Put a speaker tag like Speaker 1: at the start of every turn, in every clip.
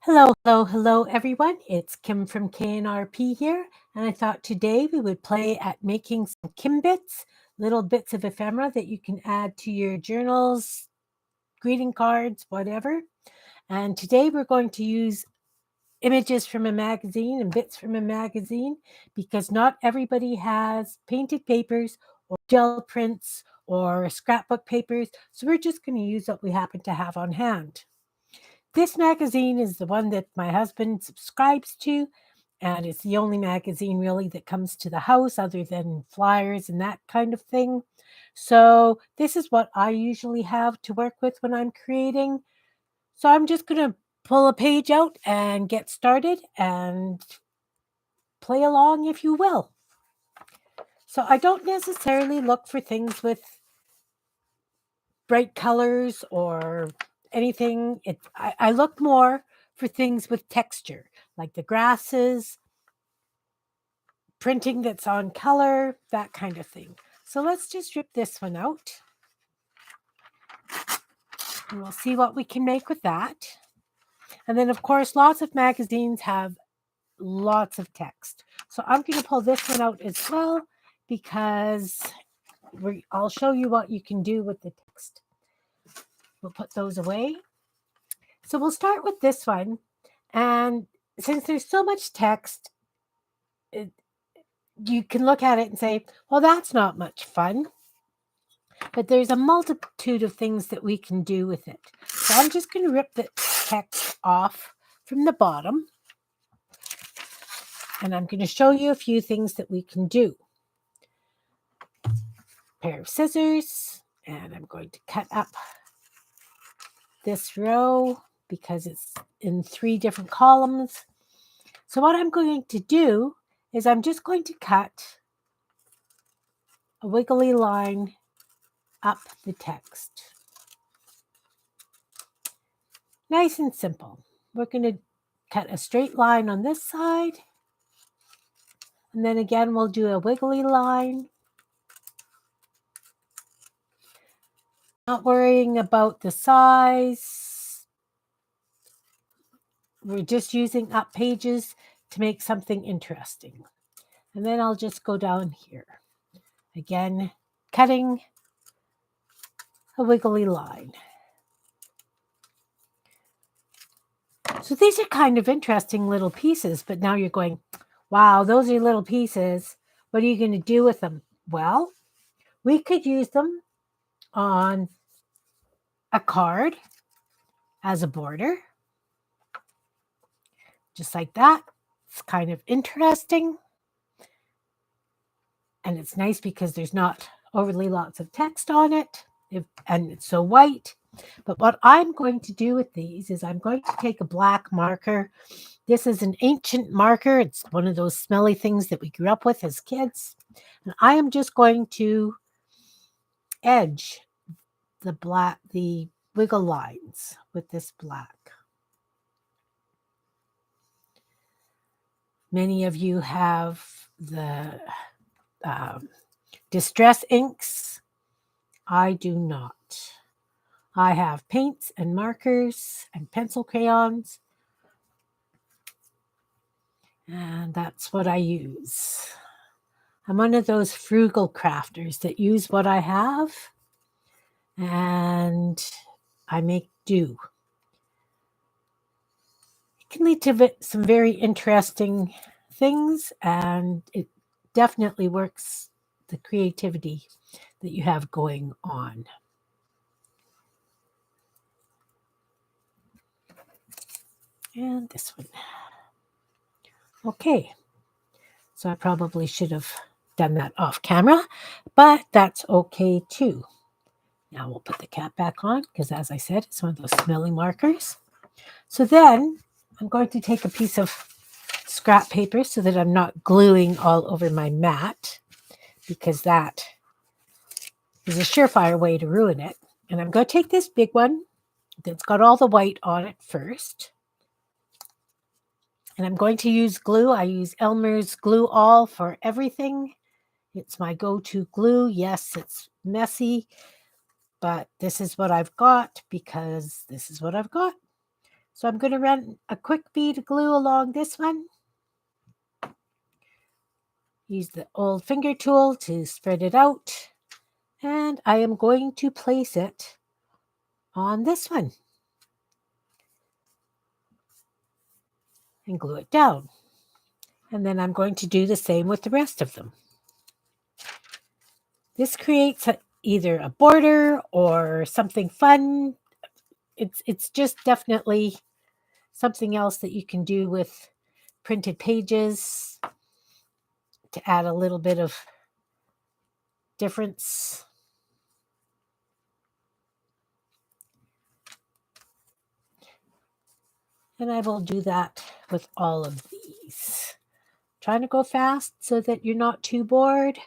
Speaker 1: Hello, hello, hello, everyone. It's Kim from K&RP here, and I thought today we would play at making some kimbbits, little bits of ephemera that you can add to your journals, greeting cards, whatever. And today we're going to use images from a magazine and bits from a magazine because not everybody has painted papers or gel prints or scrapbook papers. So we're just going to use what we happen to have on hand. This magazine is the one that my husband subscribes to, and it's the only magazine really that comes to the house other than flyers and that kind of thing. So this is what I usually have to work with when I'm creating. So I'm just going to pull a page out and get started and play along, if you will. So I don't necessarily look for things with bright colors or anything. I look more for things with texture, like the grasses, printing that's on color, that kind of thing. So let's just rip this one out. And we'll see what we can make with that. And then, of course, lots of magazines have lots of text. So I'm going to pull this one out as well because I'll show you what you can do with the text. We'll put those away. So we'll start with this one. And since there's so much text, you can look at it and say, well, that's not much fun. But there's a multitude of things that we can do with it. So I'm just going to rip the text off from the bottom. And I'm going to show you a few things that we can do. A pair of scissors. And I'm going to cut up this row because it's in 3 different columns. So what I'm going to do is I'm just going to cut a wiggly line up the text. Nice and simple. We're going to cut a straight line on this side. And then again, we'll do a wiggly line. Not worrying about the size. We're just using up pages to make something interesting. And then I'll just go down here. Again, cutting a wiggly line. So these are kind of interesting little pieces, but now you're going, wow, those are little pieces. What are you going to do with them? Well, we could use them on a card as a border, just like that. It's kind of interesting. And it's nice because there's not overly lots of text on it, and it's so white. But what I'm going to do with these is I'm going to take a black marker. This is an ancient marker. It's one of those smelly things that we grew up with as kids. And I am just going to edge the wiggle lines with this black. Many of you have the distress inks. I do not. I have paints and markers and pencil crayons. And that's what I use. I'm one of those frugal crafters that use what I have and I make do. It can lead to some very interesting things, and it definitely works the creativity that you have going on. And this one. Okay, so I probably should have done that off camera, but that's okay too. Now we'll put the cap back on because, as I said, it's one of those smelly markers. So then I'm going to take a piece of scrap paper so that I'm not gluing all over my mat, because that is a surefire way to ruin it. And I'm going to take this big one that's got all the white on it first. And I'm going to use glue. I use Elmer's Glue All for everything. It's my go-to glue. Yes, it's messy, but this is what I've got because this is what I've got. So I'm going to run a quick bead of glue along this one. Use the old finger tool to spread it out. And I am going to place it on this one and glue it down. And then I'm going to do the same with the rest of them. This creates either a border or something fun. It's just definitely something else that you can do with printed pages to add a little bit of difference. And I will do that with all of these. Trying to go fast so that you're not too bored.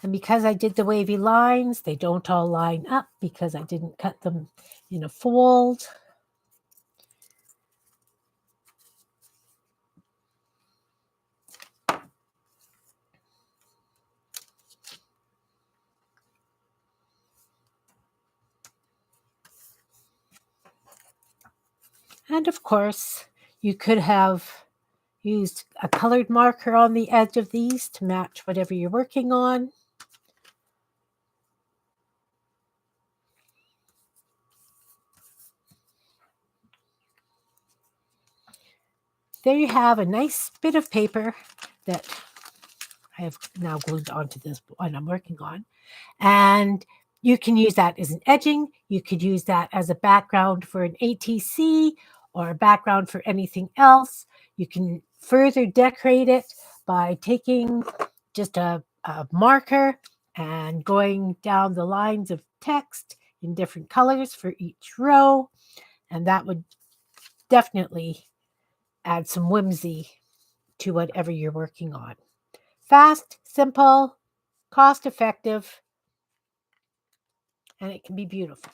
Speaker 1: And because I did the wavy lines, they don't all line up because I didn't cut them in a fold. And of course, you could have used a colored marker on the edge of these to match whatever you're working on. There you have a nice bit of paper that I have now glued onto this one I'm working on. And you can use that as an edging. You could use that as a background for an ATC or a background for anything else. You can further decorate it by taking just a marker and going down the lines of text in different colors for each row. And that would definitely add some whimsy to whatever you're working on. Fast, simple, cost effective, and it can be beautiful.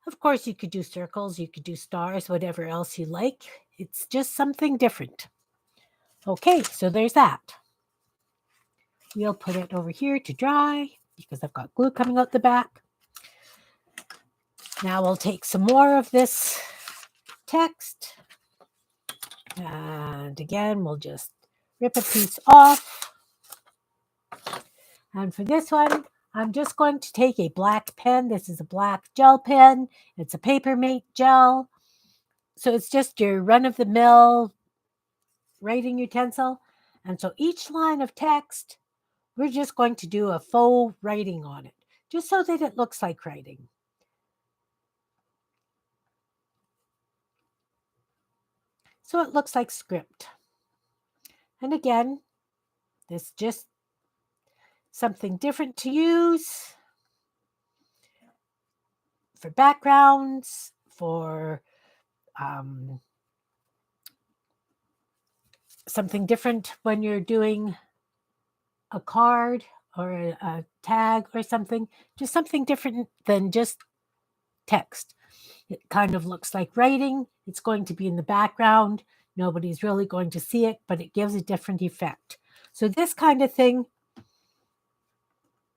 Speaker 1: Of course, you could do circles, you could do stars, whatever else you like. It's just something different. Okay, so there's that. We'll put it over here to dry because I've got glue coming out the back. Now we'll take some more of this text. And again, we'll just rip a piece off. And for this one, I'm just going to take a black pen. This is a black gel pen. It's a Papermate gel. So it's just your run-of-the-mill writing utensil. And so each line of text, we're just going to do a faux writing on it, just so that it looks like writing. So it looks like script. And again, this is just something different to use for backgrounds, for something different when you're doing a card or a tag or something, just something different than just text. It kind of looks like writing. It's going to be in the background. Nobody's really going to see it, but it gives a different effect. So this kind of thing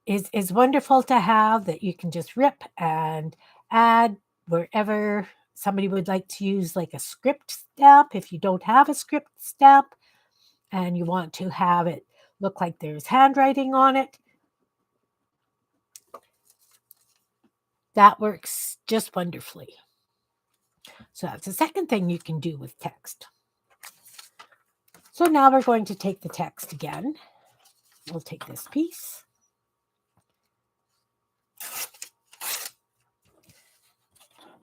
Speaker 1: is wonderful to have, that you can just rip and add wherever somebody would like to use like a script stamp. If you don't have a script stamp and you want to have it look like there's handwriting on it, that works just wonderfully. So that's the second thing you can do with text. So now we're going to take the text again. We'll take this piece.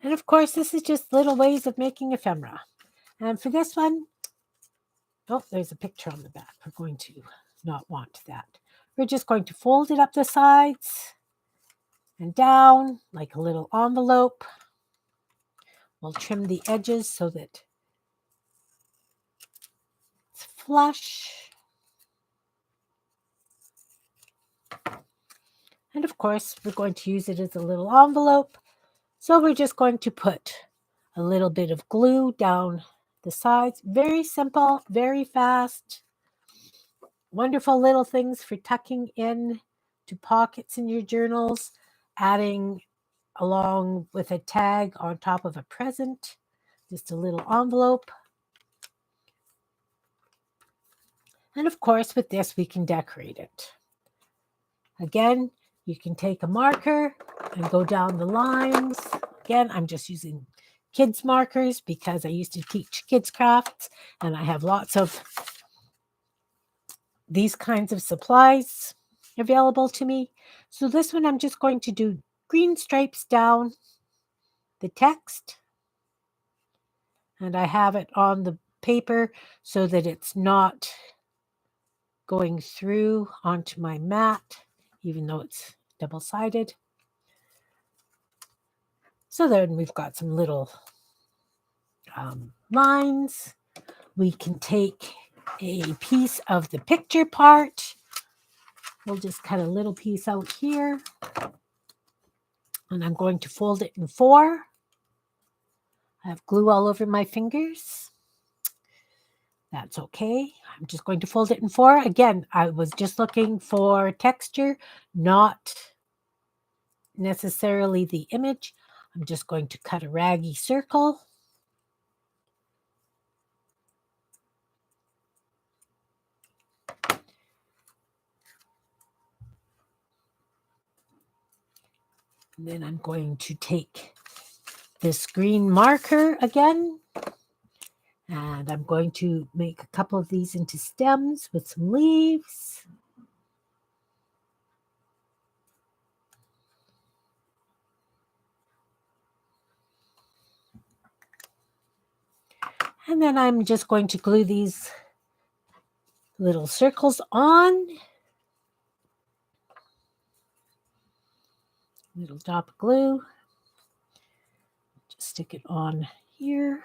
Speaker 1: And of course, this is just little ways of making ephemera. And for this one, oh, there's a picture on the back. We're going to not want that. We're just going to fold it up the sides and down like a little envelope. We'll trim the edges so that it's flush. And of course, we're going to use it as a little envelope. So we're just going to put a little bit of glue down the sides. Very simple, very fast. Wonderful little things for tucking in to pockets in your journals, adding along with a tag on top of a present, just a little envelope. And of course, with this, we can decorate it. Again, you can take a marker and go down the lines. Again, I'm just using kids markers because I used to teach kids crafts and I have lots of these kinds of supplies available to me. So this one, I'm just going to do green stripes down the text. And I have it on the paper so that it's not going through onto my mat, even though it's double-sided. So then we've got some little lines. We can take a piece of the picture part. We'll just cut a little piece out here. And I'm going to fold it in 4. I have glue all over my fingers. That's okay. I'm just going to fold it in 4. Again, I was just looking for texture, not necessarily the image. I'm just going to cut a raggy circle. And then I'm going to take this green marker again, and I'm going to make a couple of these into stems with some leaves. And then I'm just going to glue these little circles on. Little dot of glue. Just stick it on here.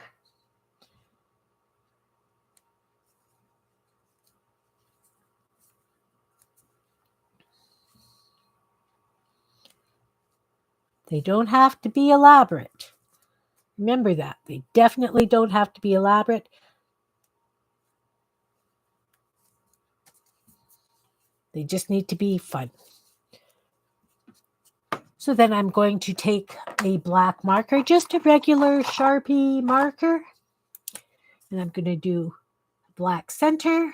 Speaker 1: They don't have to be elaborate. Remember that. They definitely don't have to be elaborate. They just need to be fun. So then I'm going to take a black marker, just a regular Sharpie marker, and I'm going to do black center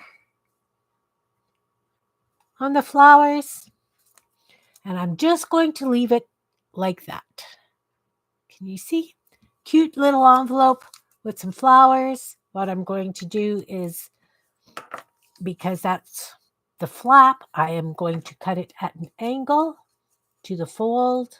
Speaker 1: on the flowers, and I'm just going to leave it like that. Can you see? Cute little envelope with some flowers. What I'm going to do is, because that's the flap, I am going to cut it at an angle to the fold.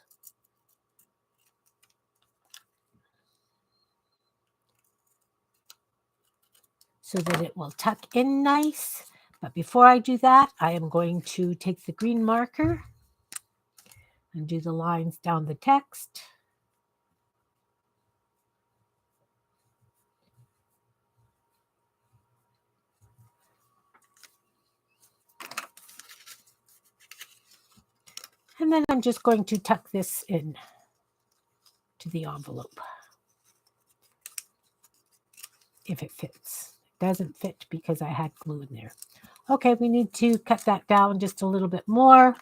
Speaker 1: So that it will tuck in nice. But before I do that, I am going to take the green marker and do the lines down the text. And then I'm just going to tuck this in to the envelope, if it fits. It doesn't fit because I had glue in there. Okay, we need to cut that down just a little bit more.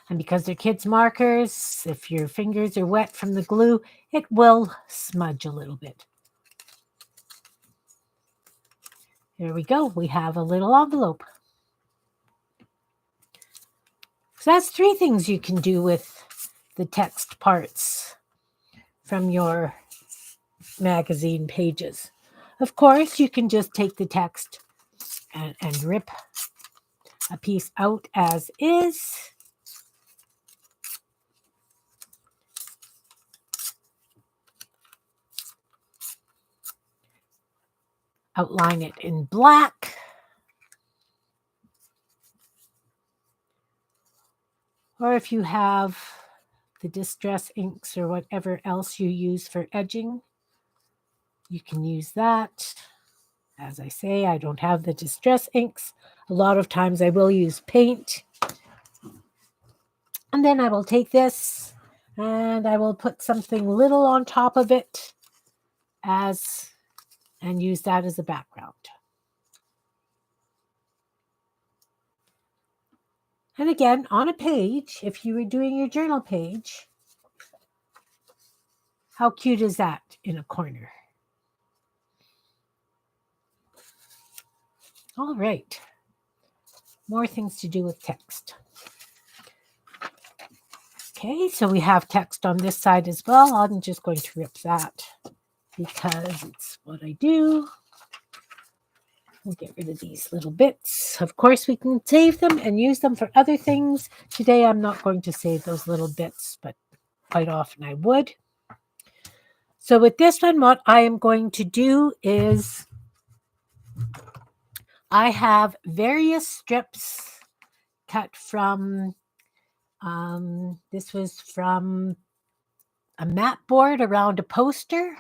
Speaker 1: And because they're kids' markers, if your fingers are wet from the glue, it will smudge a little bit. There we go. We have a little envelope. So that's 3 things you can do with the text parts from your magazine pages. Of course, you can just take the text and rip a piece out as is. Outline it in black. Or if you have the distress inks or whatever else you use for edging, you can use that. As I say, I don't have the distress inks. A lot of times I will use paint. And then I will take this and I will put something little on top of it and use that as a background. And again, on a page, if you were doing your journal page, how cute is that in a corner? All right. More things to do with text. Okay, so we have text on this side as well. I'm just going to rip that because it's what I do. We'll get rid of these little bits. Of course, we can save them and use them for other things. Today, I'm not going to save those little bits, but quite often I would. So with this one, what I am going to do is I have various strips cut from, this was from a mat board around a poster.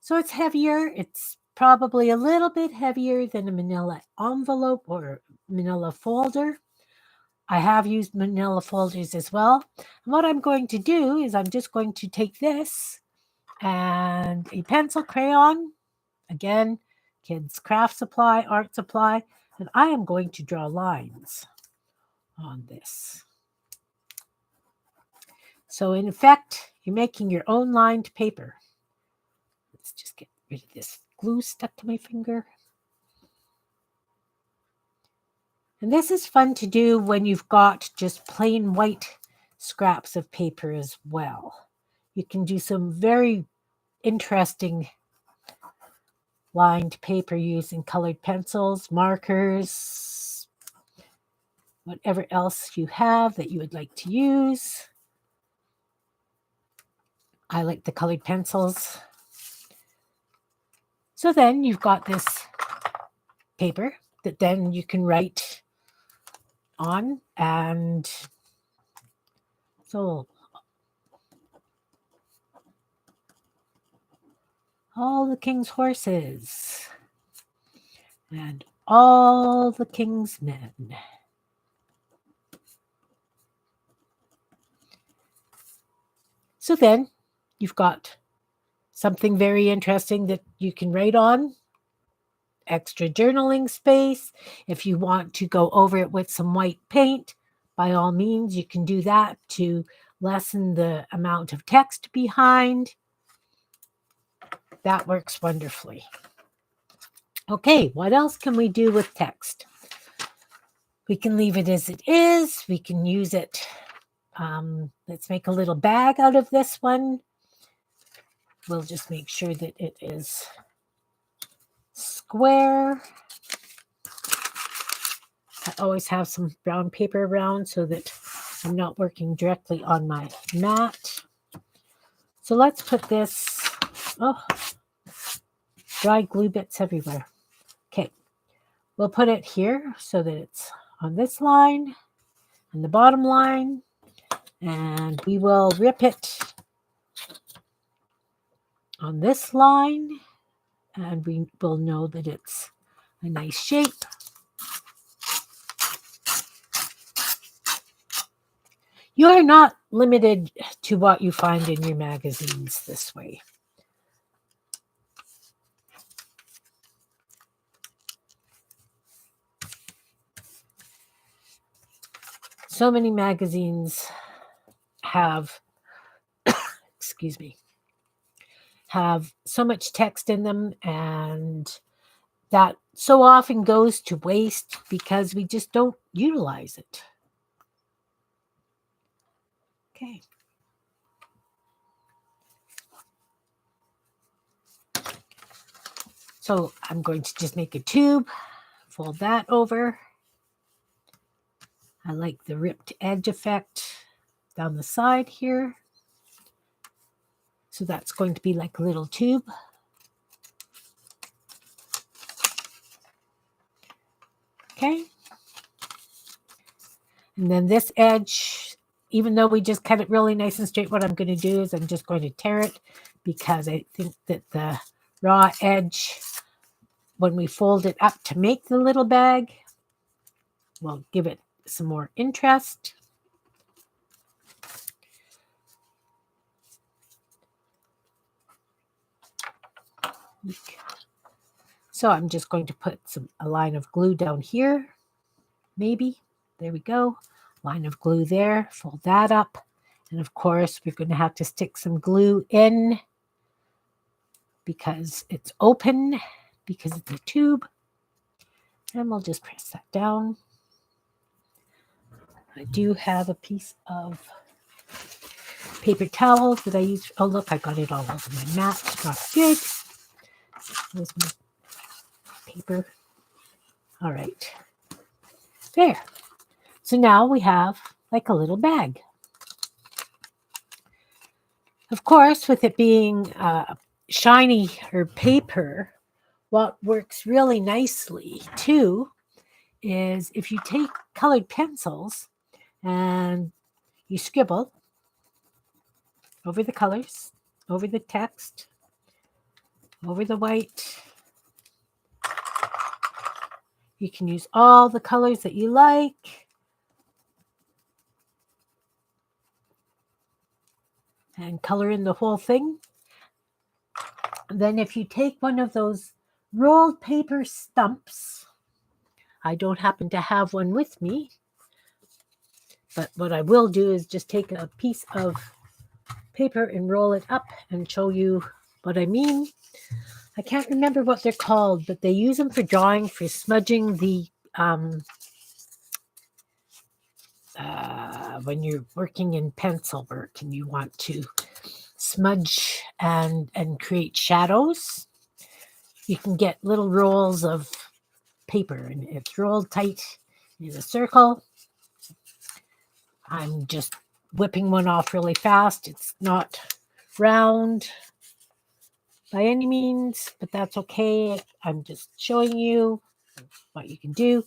Speaker 1: So it's heavier. It's probably a little bit heavier than a manila envelope or manila folder. I have used manila folders as well. And what I'm going to do is I'm just going to take this and a pencil crayon, again, kids' craft supply, art supply, and I am going to draw lines on this. So in effect, you're making your own lined paper. Let's just get rid of this glue stuck to my finger. And this is fun to do when you've got just plain white scraps of paper as well. You can do some very interesting lined paper using colored pencils, markers, whatever else you have that you would like to use. I like the colored pencils. So then you've got this paper that then you can write on, and so all the king's horses and all the king's men. So then you've got something very interesting that you can write on. Extra journaling space. If you want to go over it with some white paint, by all means, you can do that to lessen the amount of text behind. That works wonderfully. Okay, what else can we do with text? We can leave it as it is. We can use it. Let's make a little bag out of this one. We'll just make sure that it is square. I always have some brown paper around so that I'm not working directly on my mat. So let's put this, dry glue bits everywhere. Okay, we'll put it here so that it's on this line and the bottom line, and we will rip it on this line, and we will know that it's a nice shape. You are not limited to what you find in your magazines this way. So many magazines have, excuse me, have so much text in them, and that so often goes to waste because we just don't utilize it. Okay. So I'm going to just make a tube, fold that over. I like the ripped edge effect down the side here. So that's going to be like a little tube. Okay. And then this edge, even though we just cut it really nice and straight, what I'm going to do is I'm just going to tear it because I think that the raw edge when we fold it up to make the little bag, we'll give it some more interest. So I'm just going to put a line of glue down here, maybe. There we go. Line of glue there, fold that up. And of course, we're going to have to stick some glue in because it's open, because it's a tube. And we'll just press that down. I do have a piece of paper towel that I use. Oh, look, I got it all over my mat. Not good. There's my paper. All right. There. So now we have like a little bag. Of course, with it being shiny or paper, what works really nicely too is if you take colored pencils and you scribble over the colors, over the text, over the white. You can use all the colors that you like. And color in the whole thing. And then if you take one of those rolled paper stumps, I don't happen to have one with me, but what I will do is just take a piece of paper and roll it up and show you what I mean. I can't remember what they're called, but they use them for drawing, for smudging the when you're working in pencil work and you want to smudge and create shadows. You can get little rolls of paper and it's rolled tight in a circle. I'm just whipping one off really fast. It's not round by any means, but that's okay. I'm just showing you what you can do.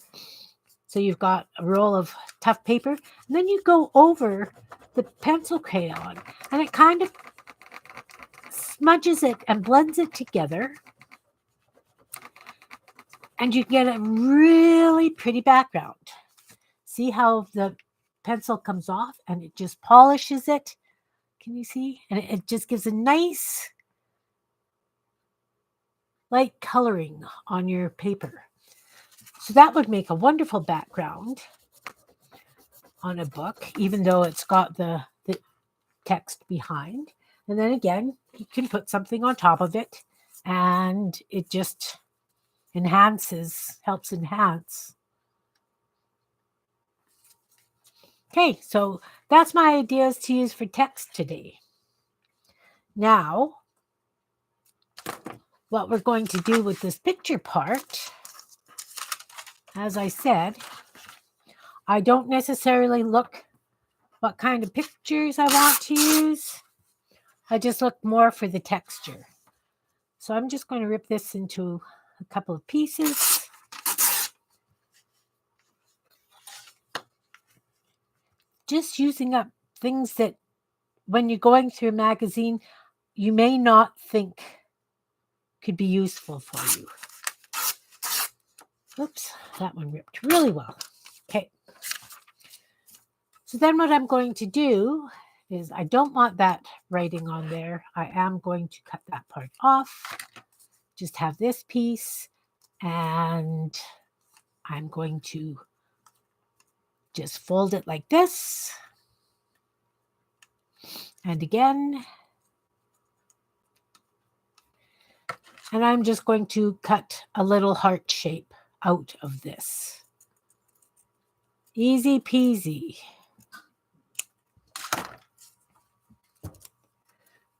Speaker 1: So you've got a roll of tough paper, and then you go over the pencil crayon, and it kind of smudges it and blends it together. And you get a really pretty background. See how the pencil comes off and it just polishes it? Can you see? And it just gives a nice light coloring on your paper. So that would make a wonderful background on a book, even though it's got the text behind. And then again, you can put something on top of it and it just helps enhance. Okay, so that's my ideas to use for text today. Now, what we're going to do with this picture part, as I said, I don't necessarily look what kind of pictures I want to use. I just look more for the texture. So I'm just going to rip this into a couple of pieces. Just using up things that when you're going through a magazine, you may not think could be useful for you. Oops, that one ripped really well. Okay. So then what I'm going to do is I don't want that writing on there. I am going to cut that part off. Just have this piece and I'm going to just fold it like this. And again. And I'm just going to cut a little heart shape out of this. Easy peasy.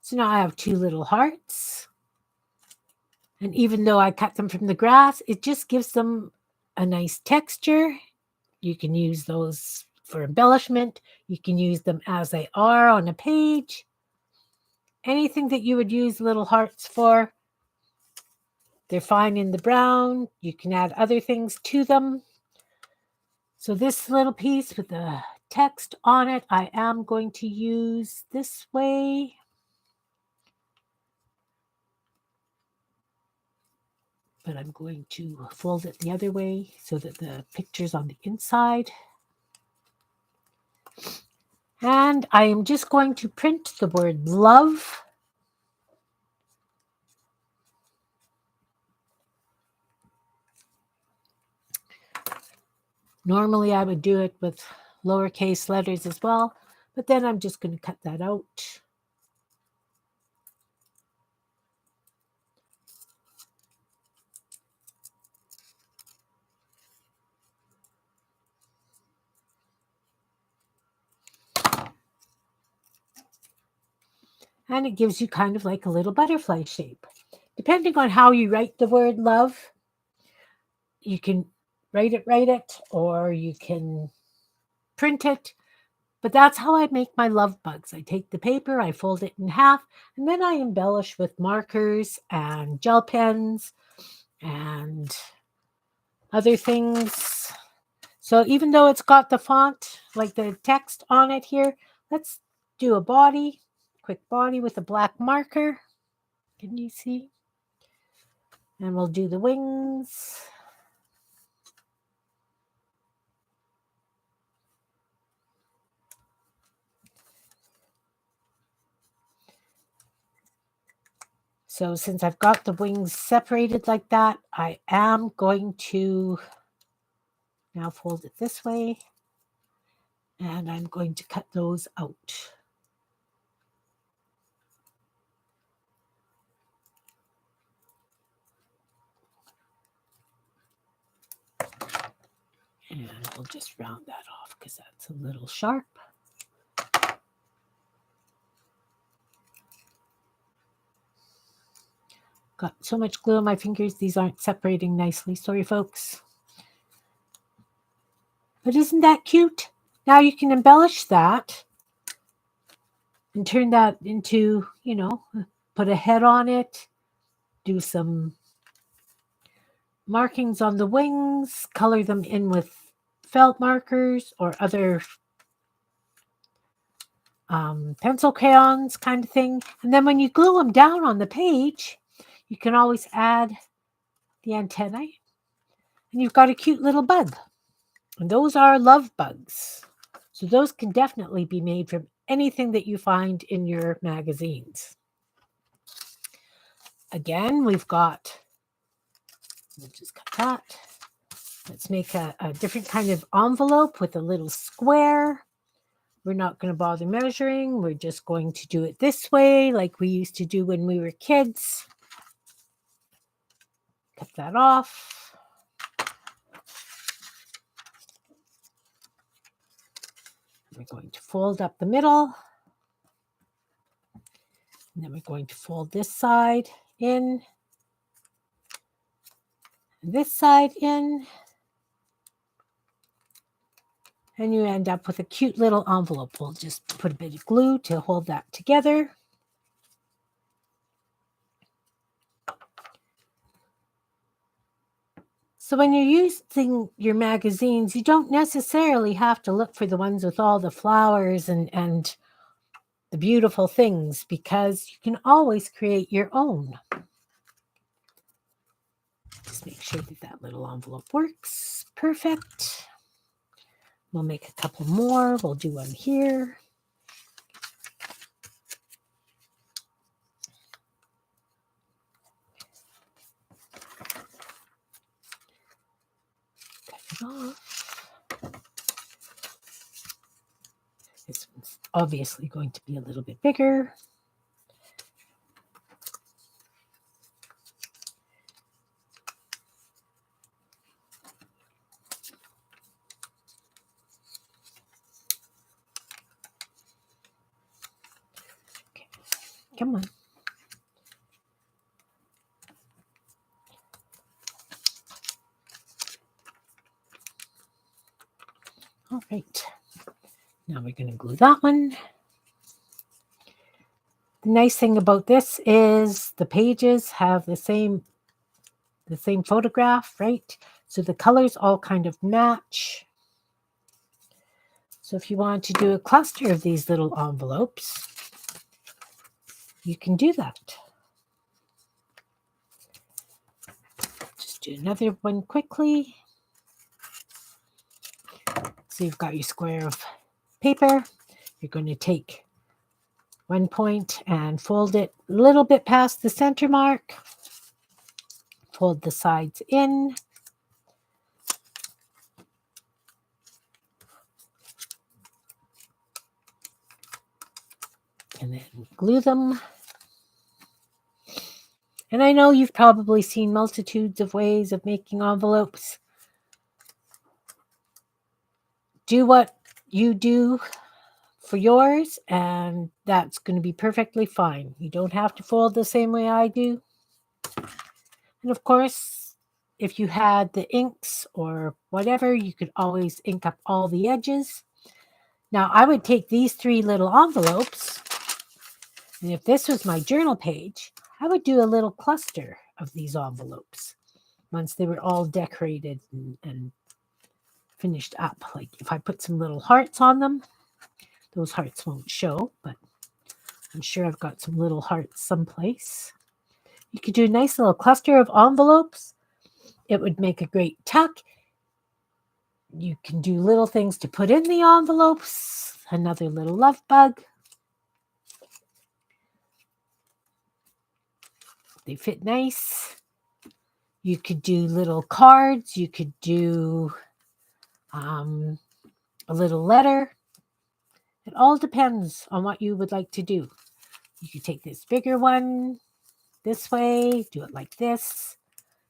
Speaker 1: So now I have two little hearts. And even though I cut them from the grass, it just gives them a nice texture. You can use those for embellishment. You can use them as they are on a page. Anything that you would use little hearts for. They're fine in the brown. You can add other things to them. So this little piece with the text on it, I am going to use this way. but I'm going to fold it the other way so that the picture's on the inside. And I am just going to print the word love. Normally I would do it with lowercase letters as well, but then I'm just going to cut that out. And it gives you kind of like a little butterfly shape. Depending on how you write the word love, you can write it, or you can print it. But that's how I make my love bugs. I take the paper, I fold it in half, and then I embellish with markers and gel pens and other things. So even though it's got the font, like the text on it here, let's do a body, quick body with a black marker. Can you see? And we'll do the wings. So since I've got the wings separated like that, I am going to now fold it this way, and I'm going to cut those out. And we'll just round that off because that's a little sharp. Got so much glue on my fingers, these aren't separating nicely. Sorry, folks. But isn't that cute? Now you can embellish that and turn that into, put a head on it, do some markings on the wings, color them in with felt markers or other pencil crayons kind of thing. And then when you glue them down on the page, you can always add the antennae, and you've got a cute little bug. And those are love bugs. So those can definitely be made from anything that you find in your magazines. Again, we'll just cut that. Let's make a different kind of envelope with a little square. We're not going to bother measuring. We're just going to do it this way, like we used to do when we were kids. Cut that off. We're going to fold up the middle. And then we're going to fold this side in. And this side in. And you end up with a cute little envelope. We'll just put a bit of glue to hold that together. So when you're using your magazines, you don't necessarily have to look for the ones with all the flowers and the beautiful things, because you can always create your own. Just make sure that little envelope works. Perfect. We'll make a couple more. We'll do one here. Cut it off. This one's obviously going to be a little bit bigger. Come on. All right. Now we're going to glue that one. The nice thing about this is the pages have the same photograph, right? So the colors all kind of match. So if you want to do a cluster of these little envelopes, you can do that. do another one quickly. So you've got your square of paper. You're going to take one point and fold it a little bit past the center mark. Fold the sides in. And then glue them. And I know you've probably seen multitudes of ways of making envelopes. Do what you do for yours, and that's going to be perfectly fine. You don't have to fold the same way I do. And of course, if you had the inks or whatever, you could always ink up all the edges. Now, I would take these 3 little envelopes, and if this was my journal page, I would do a little cluster of these envelopes once they were all decorated and finished up. Like if I put some little hearts on them, those hearts won't show, but I'm sure I've got some little hearts someplace. You could do a nice little cluster of envelopes. It would make a great tuck. You can do little things to put in the envelopes. Another little love bug. They fit nice. You could do little cards. You could do a little letter. It all depends on what you would like to do. You could take this bigger one this way, do it like this.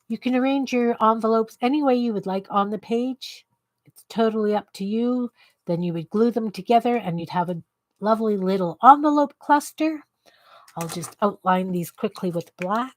Speaker 1: You can arrange your envelopes any way you would like on the page. It's totally up to you. Then you would glue them together and you'd have a lovely little envelope cluster. I'll just outline these quickly with black.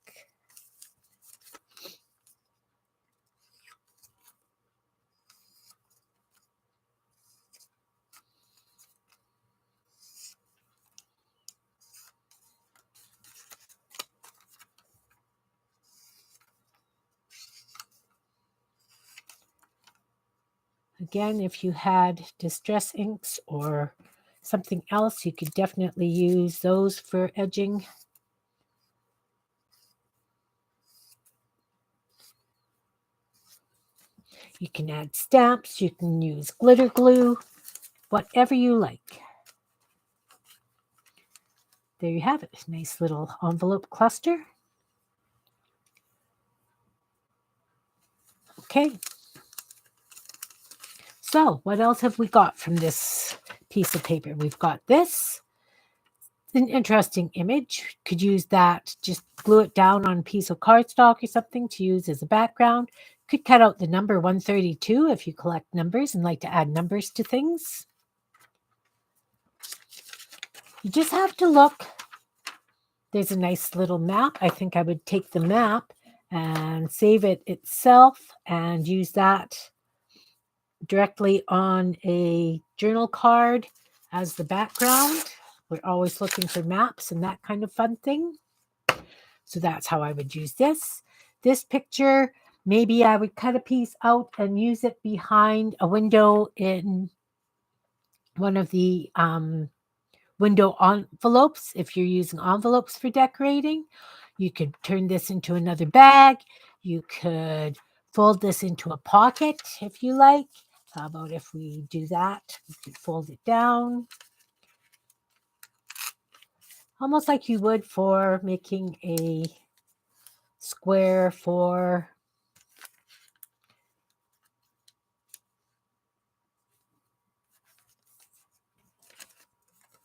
Speaker 1: Again, if you had distress inks or something else, you could definitely use those for edging. You can add stamps, you can use glitter glue, whatever you like. There you have it, nice little envelope cluster. Okay. So what else have we got from this piece of paper? We've got this. An interesting image. Could use that, just glue it down on a piece of cardstock or something to use as a background. Could cut out the number 132 if you collect numbers and like to add numbers to things. You just have to look. There's a nice little map. I think I would take the map and save it itself and use that directly on a journal card as the background. We're always looking for maps and that kind of fun thing. So that's how I would use this. This picture, maybe I would cut a piece out and use it behind a window in one of the window envelopes. If you're using envelopes for decorating, you could turn this into another bag. You could fold this into a pocket if you like. How about if we do that? We could fold it down. Almost like you would for making a square for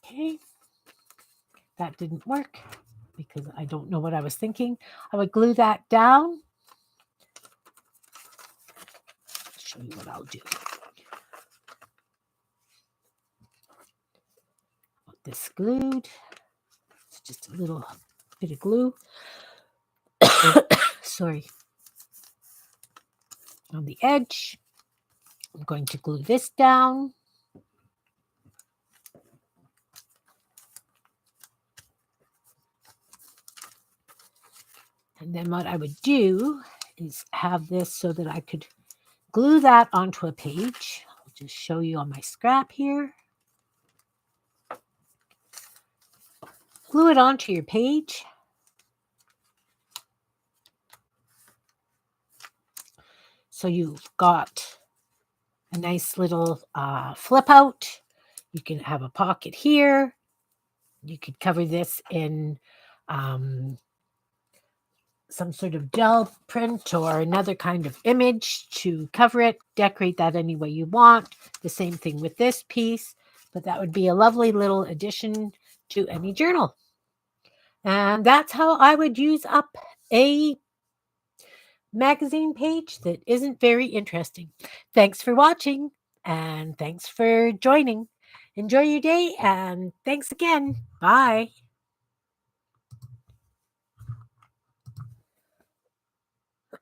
Speaker 1: okay. That didn't work because I don't know what I was thinking. I would glue that down. I'll show you what I'll do. Got this glued. It's just a little bit of glue. Sorry. On the edge. I'm going to glue this down. And then what I would do is have this so that I could glue that onto a page. I'll just show you on my scrap here. Glue it onto your page. So you've got a nice little flip out. You can have a pocket here. You could cover this in some sort of gel print or another kind of image to cover it. Decorate that any way you want. The same thing with this piece, but that would be a lovely little addition to any journal. And that's how I would use up a magazine page that isn't very interesting. Thanks for watching and thanks for joining. Enjoy your day and thanks again. Bye.